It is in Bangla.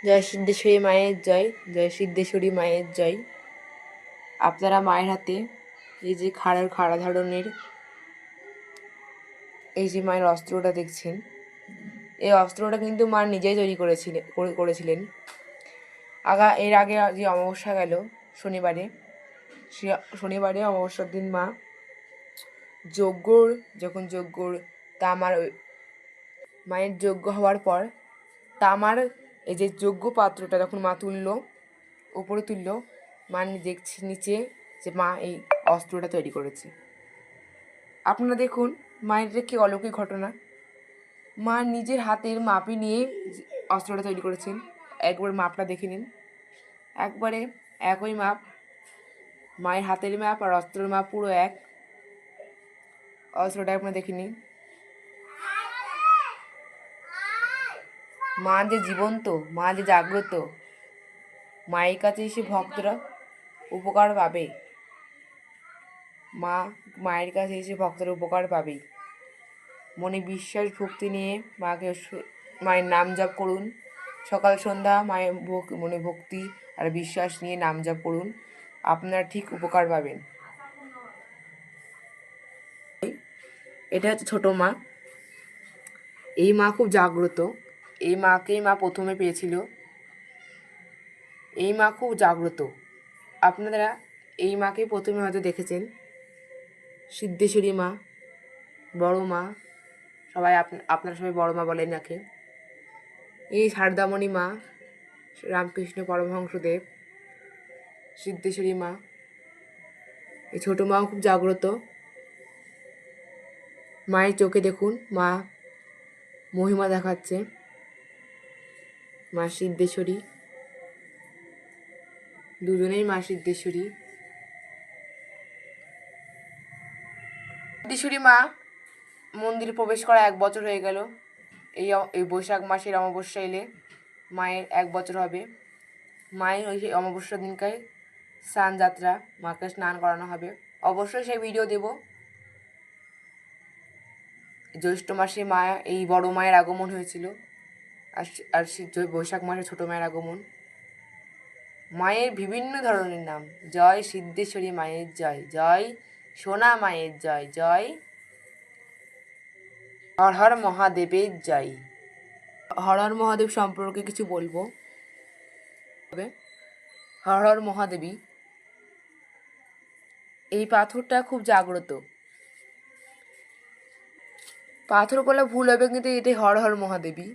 জয় সিদ্ধেশ্বরী মায়ের জয়, জয় সিদ্ধেশ্বরী মায়ের জয়। আপনারা মায়ের হাতে এই যে খাড়া ধরনের এই যে মায়ের অস্ত্রটা দেখছেন, এই অস্ত্রটা কিন্তু মা নিজেই তৈরি করেছিলেন। এর আগে যে অমাবস্যা গেল শনিবারে অমাবস্যার দিন মা যজ্ঞর মায়ের যজ্ঞ হওয়ার পর তামার এই যে যজ্ঞ পাত্রটা যখন মা উপরে তুললো, মা দেখছি নিচে যে মা এই অস্ত্রটা তৈরি করেছে। আপনারা দেখুন মায়ের কি অলৌকিক ঘটনা। মা নিজের হাতের মাপি নিয়ে অস্ত্রটা তৈরি করেছেন। একবার মাপটা দেখে নিন, একবারে একই মাপ, মায়ের হাতের মাপ আর অস্ত্রের মাপ পুরো এক। অস্ত্রটা আপনারা দেখে নিন। মা যে জীবন্ত, মা যে জাগ্রত, মায়ের কাছে এসে ভক্তরা উপকার পাবে। মায়ের কাছে এসে ভক্তরা উপকার পাবেই। মনে বিশ্বাস ভক্তি নিয়ে মায়ের নাম জপ করুন। সকাল সন্ধ্যা মায়ের মনে ভক্তি আর বিশ্বাস নিয়ে নাম জপ করুন, আপনারা ঠিক উপকার পাবেন। এটা হচ্ছে ছোট মা। এই মা খুব জাগ্রত। এই মাকেই মা প্রথমে পেয়েছিল। এই মা খুব জাগ্রত। আপনারা এই মাকে প্রথমে হয়তো দেখেছেন, সিদ্ধেশ্বরী মা, বড় মা, আপনারা সবাই বড় মা বলেন নাকি। এই শারদামণি মা, রামকৃষ্ণ পরমহংসদেব, সিদ্ধেশ্বরী মা। এই ছোটো মাও খুব জাগ্রত। মায়ের চোখে দেখুন মা মহিমা দেখাচ্ছে। মা সিদ্ধেশ্বরী, দুজনেই মা সিদ্ধেশ্বরী। সিদ্ধেশ্বরী মা মন্দিরে প্রবেশ করা 1 বছর হয়ে গেল। এই বৈশাখ মাসের অমাবস্যা এলে মায়ের 1 বছর হবে। মায়ের ওই অমাবস্যার দিনকায় স্নান যাত্রা, মাকে স্নান করানো হবে। অবশ্যই সেই ভিডিও দেব। জ্যৈষ্ঠ মাসে এই বড় মায়ের আগমন হয়েছিল, আর বৈশাখ মাসে ছোট মায়ের আগমন। মায়ের বিভিন্ন ধরনের নাম। জয় সিদ্ধেশ্বরী মায়ের জয়, জয় সোনা মায়ের জয়, জয় হর হর মহাদেবের জয়। হর হর মহাদেব সম্পর্কে কিছু বলবো। হর হর মহাদেবী, এই পাথরটা খুব জাগ্রত। পাথর বলে ভুল হবে, কিন্তু এটাই হর হর মহাদেবী।